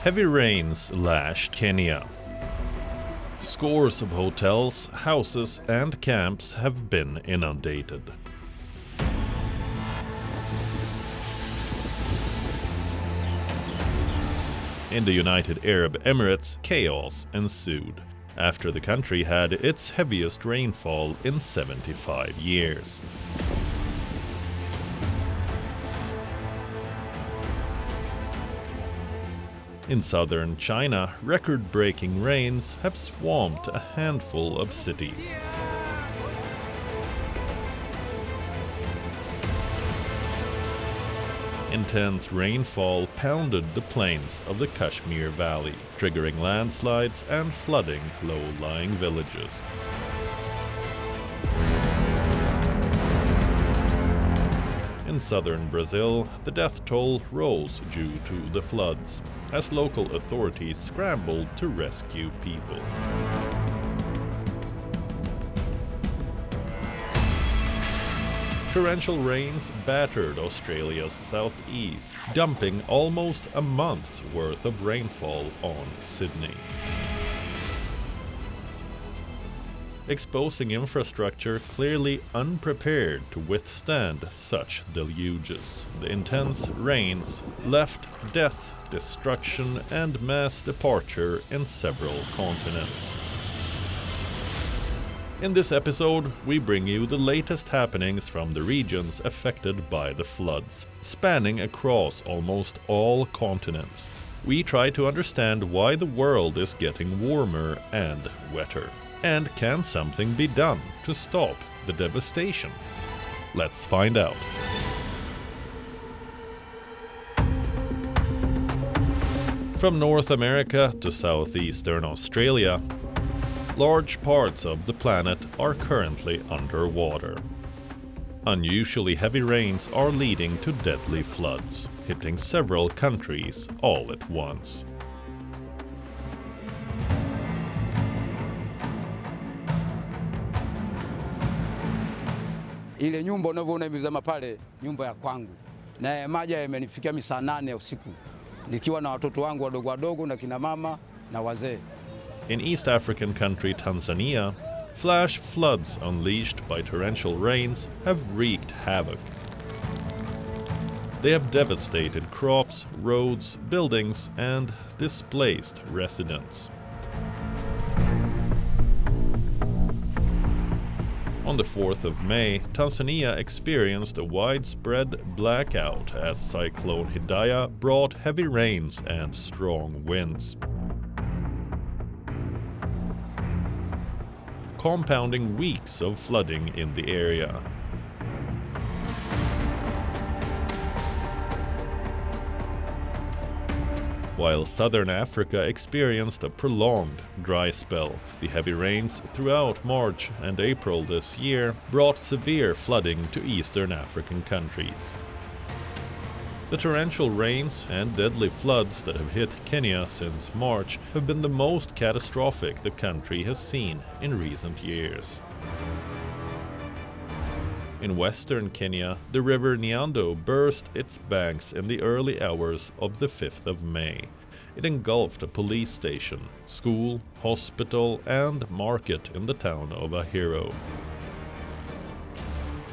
Heavy rains lashed Kenya. Scores of hotels, houses and camps have been inundated. In the United Arab Emirates, chaos ensued after the country had its heaviest rainfall in 75 years. In southern China, record-breaking rains have swamped a handful of cities. Intense rainfall pounded the plains of the Kashmir Valley, triggering landslides and flooding low-lying villages. In southern Brazil, the death toll rose due to the floods, as local authorities scrambled to rescue people. Torrential rains battered Australia's southeast, dumping almost a month's worth of rainfall on Sydney. Exposing infrastructure clearly unprepared to withstand such deluges. The intense rains left death, destruction and mass departure in several continents. In this episode, we bring you the latest happenings from the regions affected by the floods, spanning across almost all continents. We try to understand why the world is getting warmer and wetter. And can something be done to stop the devastation? Let's find out. From North America to southeastern Australia, large parts of the planet are currently underwater. Unusually heavy rains are leading to deadly floods, hitting several countries all at once. Ile nyumba unavyoona imezama pale, nyumba ya kwangu. Na maji yamenifikia saa 8 usiku. Nikiwa na watoto wangu wadogo wadogo na kina mama na wazee. In East African country Tanzania, flash floods unleashed by torrential rains have wreaked havoc. They have devastated crops, roads, buildings, and displaced residents. On the 4th of May, Tanzania experienced a widespread blackout as Cyclone Hidaya brought heavy rains and strong winds, compounding weeks of flooding in the area. While southern Africa experienced a prolonged dry spell, the heavy rains throughout March and April this year brought severe flooding to eastern African countries. The torrential rains and deadly floods that have hit Kenya since March have been the most catastrophic the country has seen in recent years. In western Kenya, the river Nyando burst its banks in the early hours of the 5th of May. It engulfed a police station, school, hospital, and market in the town of Ahero.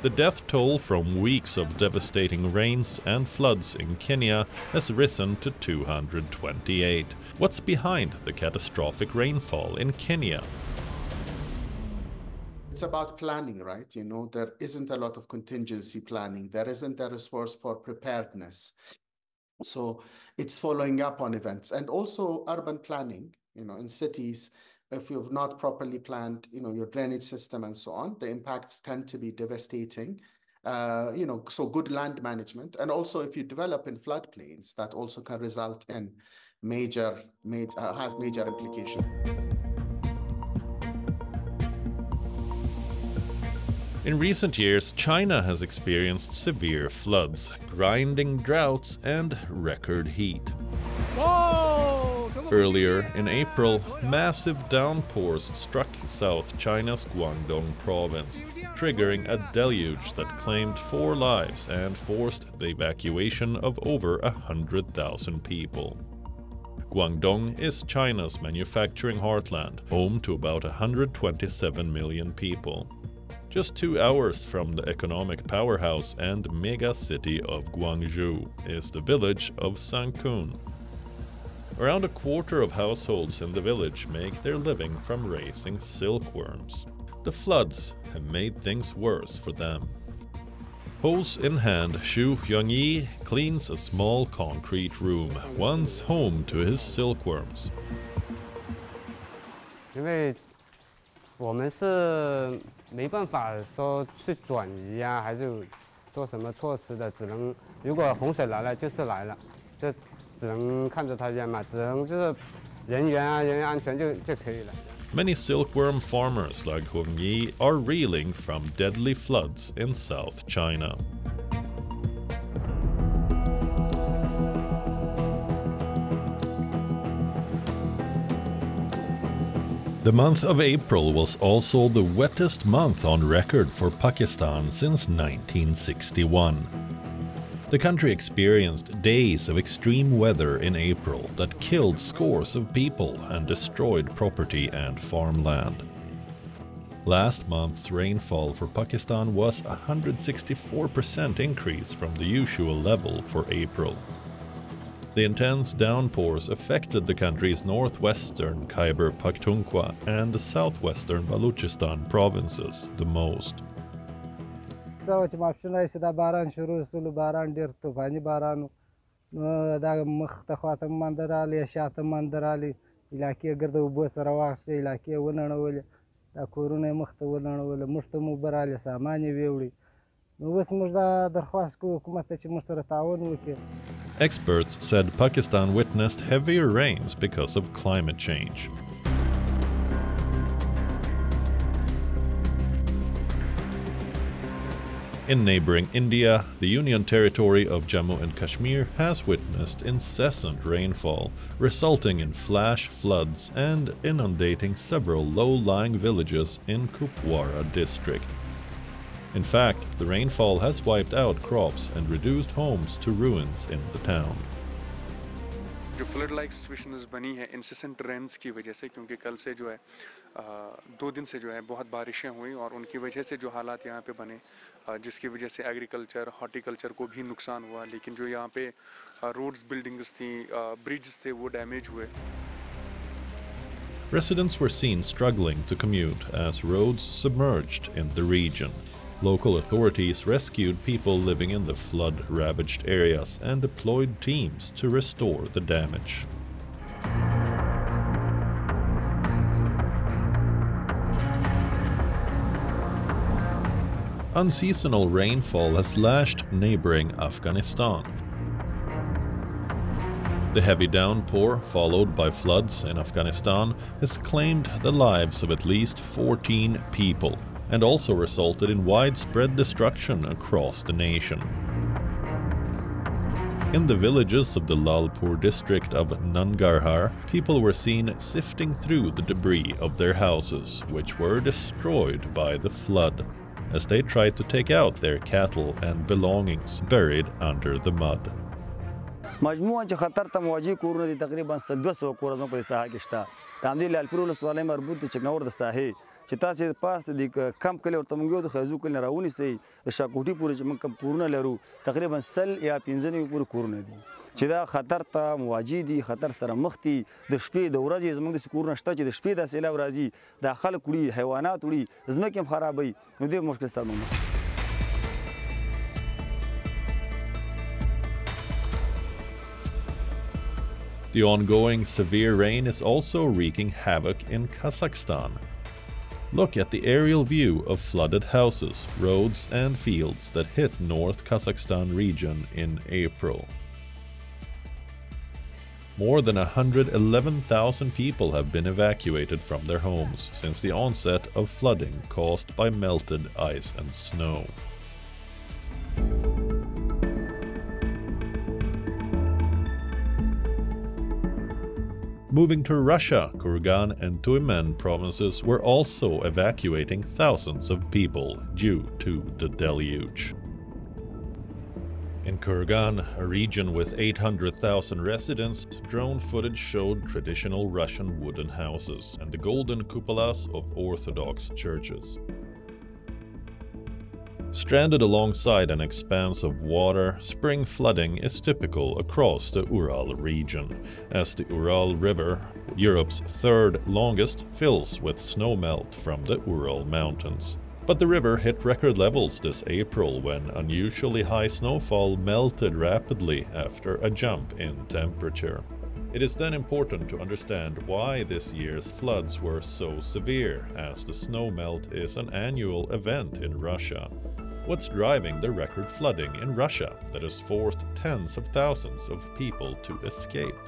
The death toll from weeks of devastating rains and floods in Kenya has risen to 228. What's behind the catastrophic rainfall in Kenya? It's about planning, right? You know, there isn't a lot of contingency planning. There isn't a resource for preparedness. So it's following up on events and also urban planning, you know, in cities. If you've not properly planned, you know, your drainage system and so on, the impacts tend to be devastating. You know, so good land management. And also if you develop in floodplains, that also can result in has major implications. In recent years, China has experienced severe floods, grinding droughts, and record heat. Earlier in April, massive downpours struck South China's Guangdong province, triggering a deluge that claimed 4 lives and forced the evacuation of over 100,000 people. Guangdong is China's manufacturing heartland, home to about 127 million people. Just 2 hours from the economic powerhouse and mega city of Guangzhou is the village of Sankun. Around a quarter of households in the village make their living from raising silkworms. The floods have made things worse for them. Hose in hand, Xu Yongyi cleans a small concrete room, once home to his silkworms. 因为我们是没办法说去转移啊，还是做什么措施的，只能如果洪水来了就是来了，就只能看着它淹嘛，只能就是人员安全就可以了。 Many silkworm farmers like Hongyi are reeling from deadly floods in South China. The month of April was also the wettest month on record for Pakistan since 1961. The country experienced days of extreme weather in April that killed scores of people and destroyed property and farmland. Last month's rainfall for Pakistan was a 164% increase from the usual level for April. The intense downpours affected the country's northwestern Khyber Pakhtunkhwa and the southwestern Balochistan provinces the most. چې ماپښین راځي دا باران شروع شول باران ډېر طوفاني باران دا مخته خواته منده راغلی شاته منده راغلی علاقې ګرده اوبو سره واخیستې علاقې ونړولې دا کورونه یې مخته ونړولې موږ ته مو اوبه راغلې سامان یې ویوړی نو اوس موږ دا درخواست کوو حکومت ته چې موږ سره تعاون وکړي. Experts said Pakistan witnessed heavier rains because of climate change. In neighboring India, the Union territory of Jammu and Kashmir has witnessed incessant rainfall, resulting in flash floods and inundating several low-lying villages in Kupwara district. In fact, the rainfall has wiped out crops and reduced homes to ruins in the town. जो flood like situations बनी है incessant rains की वजह से, क्योंकि कल से जो है 2 दिन से जो है बहुत बारिशें हुई और उनकी वजह से जो हालात यहाँ पे बने, जिसकी वजह से एग्रीकल्चर हॉर्टिकल्चर को भी नुकसान हुआ, लेकिन जो यहाँ पे रोड्स बिल्डिंग्स थी ब्रिड्ज थे वो डैमेज हुए. Residents were seen struggling to commute as roads submerged in the region. Local authorities rescued people living in the flood-ravaged areas and deployed teams to restore the damage. Unseasonal rainfall has lashed neighboring Afghanistan. The heavy downpour, followed by floods in Afghanistan, has claimed the lives of at least 14 people, and also resulted in widespread destruction across the nation. In the villages of the Lalpur district of Nangarhar, people were seen sifting through the debris of their houses, which were destroyed by the flood, as they tried to take out their cattle and belongings buried under the mud. مجموعاً چې خطر ته مواجه کورونه دي تقریبا 200 کور زموږ په ساحه کې شته د همدې لالپور ولسوالۍ مربوط د چکنور د ساحې چې تاسې پاس د کم کلي ورته موږ یو د خیزو کلي نه راونیسئ د شاکوټي پورې چې موږ کم کورونه لرو تقریبا 100 یا 15 پورې کورونه دي چې دا خطر ته مواجه دي خطر سره مخ دي د شپې د ورځې زموږ داسې کورونه شته چې د شپې دا سیلاب راځي دا خلک وړي حیوانات وړي ځمکې هم خرابوي نو ډېر مشکل سره مخ. The ongoing severe rain is also wreaking havoc in Kazakhstan. Look at the aerial view of flooded houses, roads and fields that hit North Kazakhstan region in April. More than 111,000 people have been evacuated from their homes since the onset of flooding caused by melted ice and snow. Moving to Russia, Kurgan and Tyumen provinces were also evacuating thousands of people due to the deluge. In Kurgan, a region with 800,000 residents, drone footage showed traditional Russian wooden houses and the golden cupolas of Orthodox churches. Stranded alongside an expanse of water, spring flooding is typical across the Ural region, as the Ural River, Europe's third longest, fills with snowmelt from the Ural Mountains. But the river hit record levels this April when unusually high snowfall melted rapidly after a jump in temperature. It is then important to understand why this year's floods were so severe, as the snowmelt is an annual event in Russia. What's driving the record flooding in Russia that has forced tens of thousands of people to escape?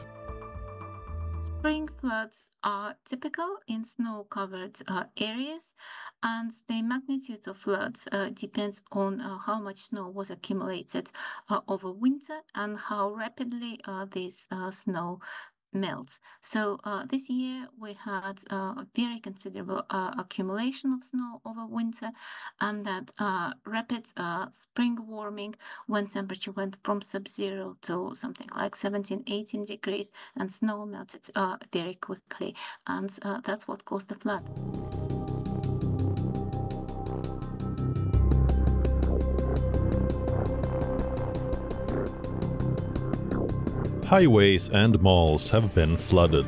Spring floods are typical in snow-covered areas, and the magnitude of floods depends on how much snow was accumulated over winter and how rapidly this snow melts. So this year we had a very considerable accumulation of snow over winter, and that rapid spring warming, when temperature went from sub-zero to something like 17-18 degrees, and snow melted very quickly, and that's what caused the flood. Highways and malls have been flooded.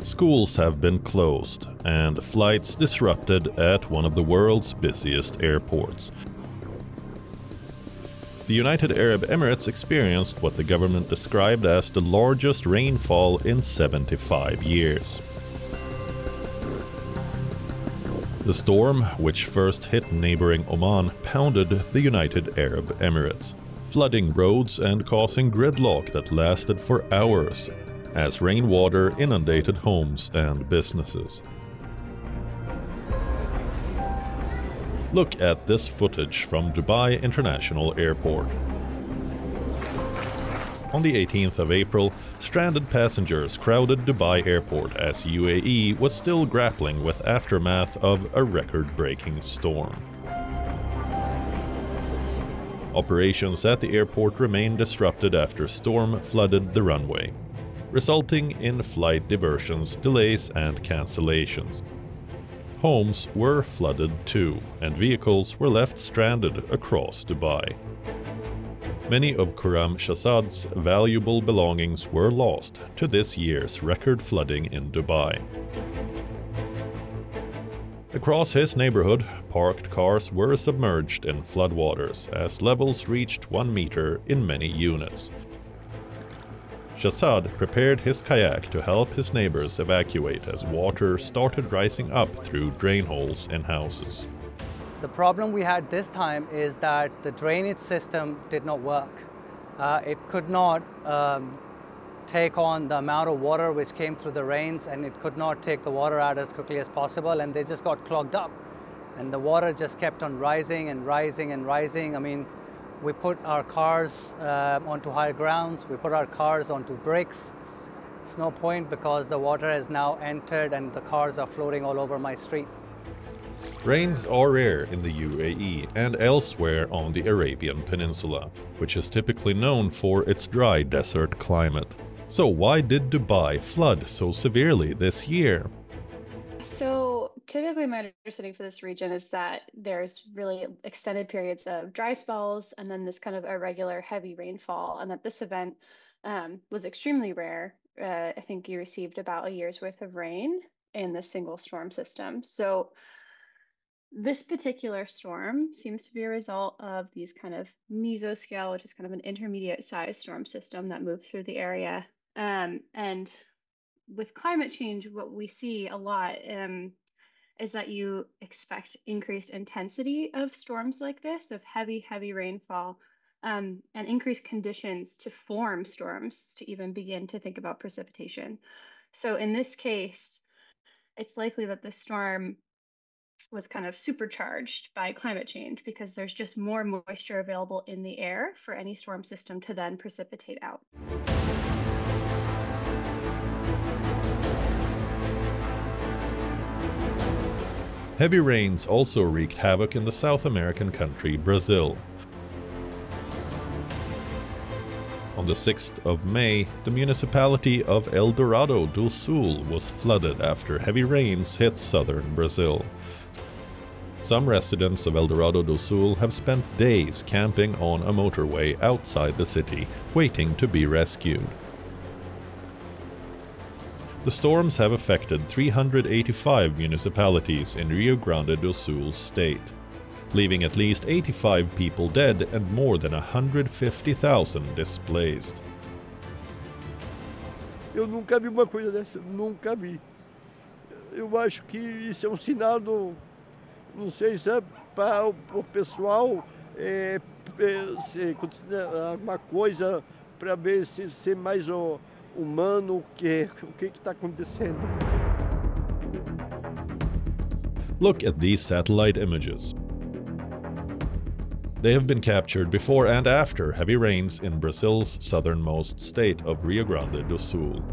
Schools have been closed and flights disrupted at one of the world's busiest airports. The United Arab Emirates experienced what the government described as the largest rainfall in 75 years. The storm, which first hit neighboring Oman, pounded the United Arab Emirates, flooding roads and causing gridlock that lasted for hours, as rainwater inundated homes and businesses. Look at this footage from Dubai International Airport. On the 18th of April, stranded passengers crowded Dubai Airport as UAE was still grappling with aftermath of a record-breaking storm. Operations at the airport remained disrupted after storm flooded the runway, resulting in flight diversions, delays, and cancellations. Homes were flooded too, and vehicles were left stranded across Dubai. Many of Khurram Shahzad's valuable belongings were lost to this year's record flooding in Dubai. Across his neighborhood, parked cars were submerged in floodwaters as levels reached 1 meter in many units. Shahzad prepared his kayak to help his neighbors evacuate as water started rising up through drain holes in houses. The problem we had this time is that the drainage system did not work. It could not take on the amount of water which came through the rains, and it could not take the water out as quickly as possible, and they just got clogged up. And the water just kept on rising and rising and rising. I mean, we put our cars onto higher grounds, we put our cars onto bricks. It's no point because the water has now entered and the cars are floating all over my street. Rains are rare in the UAE and elsewhere on the Arabian Peninsula, which is typically known for its dry desert climate. So why did Dubai flood so severely this year? So typically my understanding for this region is that there's really extended periods of dry spells and then this kind of irregular heavy rainfall, and that this event was extremely rare. I think you received about a year's worth of rain in this single storm system. So this particular storm seems to be a result of these kind of mesoscale, which is kind of an intermediate size storm system that moved through the area. And with climate change, what we see a lot is that you expect increased intensity of storms like this, of heavy, heavy rainfall, and increased conditions to form storms, to even begin to think about precipitation. So in this case, it's likely that the storm was kind of supercharged by climate change because there's just more moisture available in the air for any storm system to then precipitate out. Heavy rains also wreaked havoc in the South American country Brazil. On the 6th of May, the municipality of Eldorado do Sul was flooded after heavy rains hit southern Brazil. Some residents of Eldorado do Sul have spent days camping on a motorway outside the city, waiting to be rescued. The storms have affected 385 municipalities in Rio Grande do Sul state, leaving at least 85 people dead and more than 150,000 displaced. Eu nunca vi uma coisa dessa, nunca vi. Eu acho que isso é sinal do, não sei se é para o pessoal alguma coisa para ver se ser mais humano, o que está acontecendo. Look at these satellite images. They have been captured before and after heavy rains in Brazil's southernmost state of Rio Grande do Sul.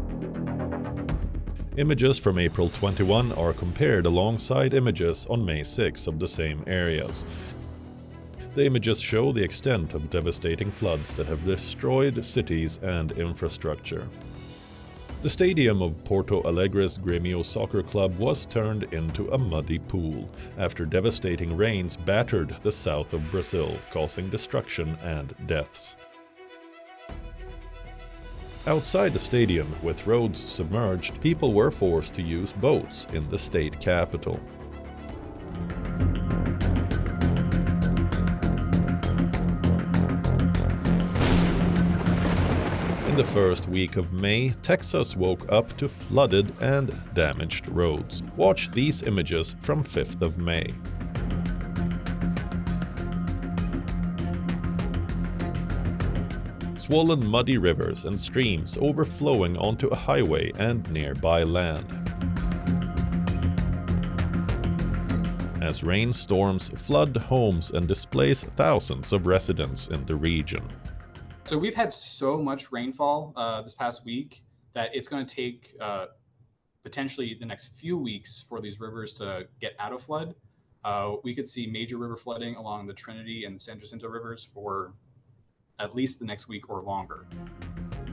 Images from April 21 are compared alongside images on May 6 of the same areas. The images show the extent of devastating floods that have destroyed cities and infrastructure. The stadium of Porto Alegre's Grêmio soccer club was turned into a muddy pool after devastating rains battered the south of Brazil, causing destruction and deaths. Outside the stadium, with roads submerged, people were forced to use boats in the state capital. In the first week of May, Texas woke up to flooded and damaged roads. Watch these images from 5th of May. Swollen muddy rivers and streams overflowing onto a highway and nearby land. As rainstorms flood homes and displace thousands of residents in the region. So we've had so much rainfall this past week that it's going to take potentially the next few weeks for these rivers to get out of flood. We could see major river flooding along the Trinity and San Jacinto rivers for at least the next week or longer.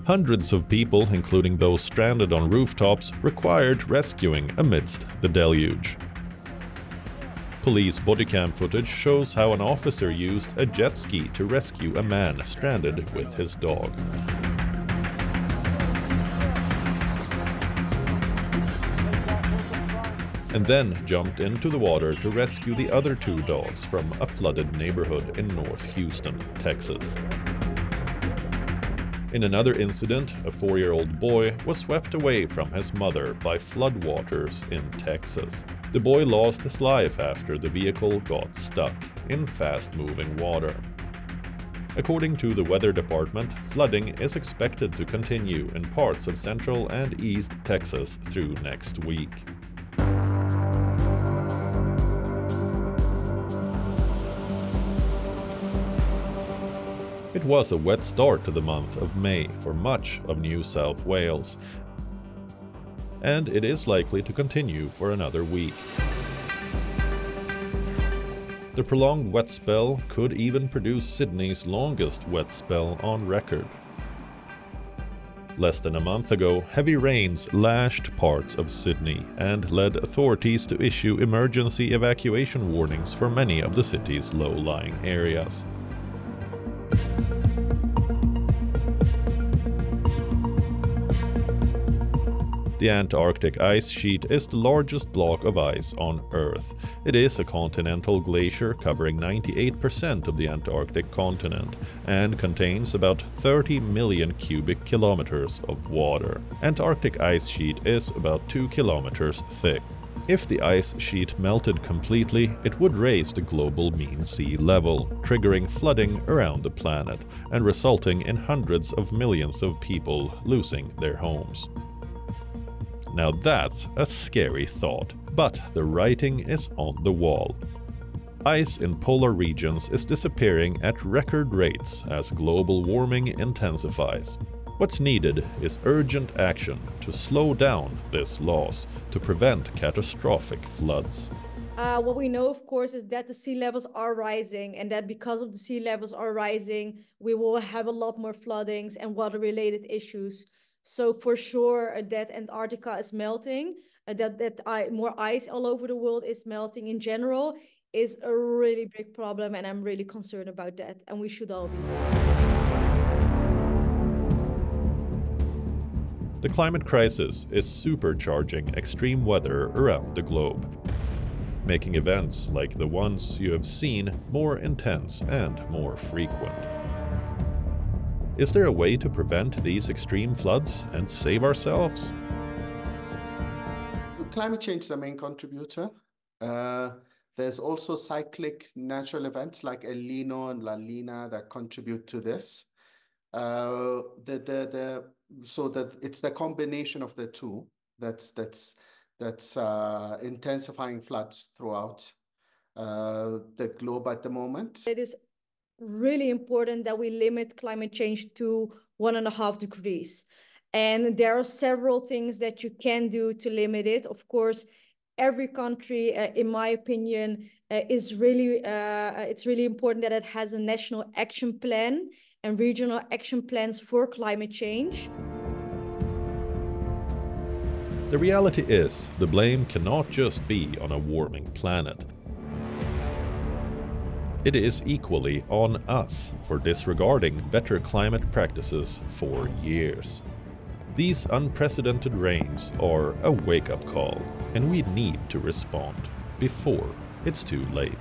Hundreds of people, including those stranded on rooftops, required rescuing amidst the deluge. Police bodycam footage shows how an officer used a jet ski to rescue a man stranded with his dog. And then jumped into the water to rescue the other two dogs from a flooded neighborhood in North Houston, Texas. In another incident, a 4-year-old boy was swept away from his mother by floodwaters in Texas. The boy lost his life after the vehicle got stuck in fast-moving water. According to the weather department, flooding is expected to continue in parts of central and east Texas through next week. It was a wet start to the month of May for much of New South Wales, and it is likely to continue for another week. The prolonged wet spell could even produce Sydney's longest wet spell on record. Less than a month ago, heavy rains lashed parts of Sydney and led authorities to issue emergency evacuation warnings for many of the city's low-lying areas. The Antarctic ice sheet is the largest block of ice on Earth. It is a continental glacier covering 98% of the Antarctic continent and contains about 30 million cubic kilometers of water. Antarctic ice sheet is about 2 kilometers thick. If the ice sheet melted completely, it would raise the global mean sea level, triggering flooding around the planet and resulting in hundreds of millions of people losing their homes. Now that's a scary thought, but the writing is on the wall. Ice in polar regions is disappearing at record rates as global warming intensifies. What's needed is urgent action to slow down this loss to prevent catastrophic floods. What we know, of course, is that the sea levels are rising, and that because of the sea levels are rising, we will have a lot more floodings and water-related issues. So for sure that Antarctica is melting, more ice all over the world is melting in general is a really big problem, and I'm really concerned about that, and we should all be. The climate crisis is supercharging extreme weather around the globe, making events like the ones you have seen more intense and more frequent. Is there a way to prevent these extreme floods and save ourselves? Climate change is a main contributor. There's also cyclic natural events like El Nino and La Nina that contribute to this. So that it's the combination of the two that's intensifying floods throughout the globe at the moment. It is really important that we limit climate change to 1.5 degrees. And there are several things that you can do to limit it. Of course, every country, in my opinion, it's really important that it has a national action plan and regional action plans for climate change. The reality is, the blame cannot just be on a warming planet. It is equally on us for disregarding better climate practices for years. These unprecedented rains are a wake-up call, and we need to respond before it's too late.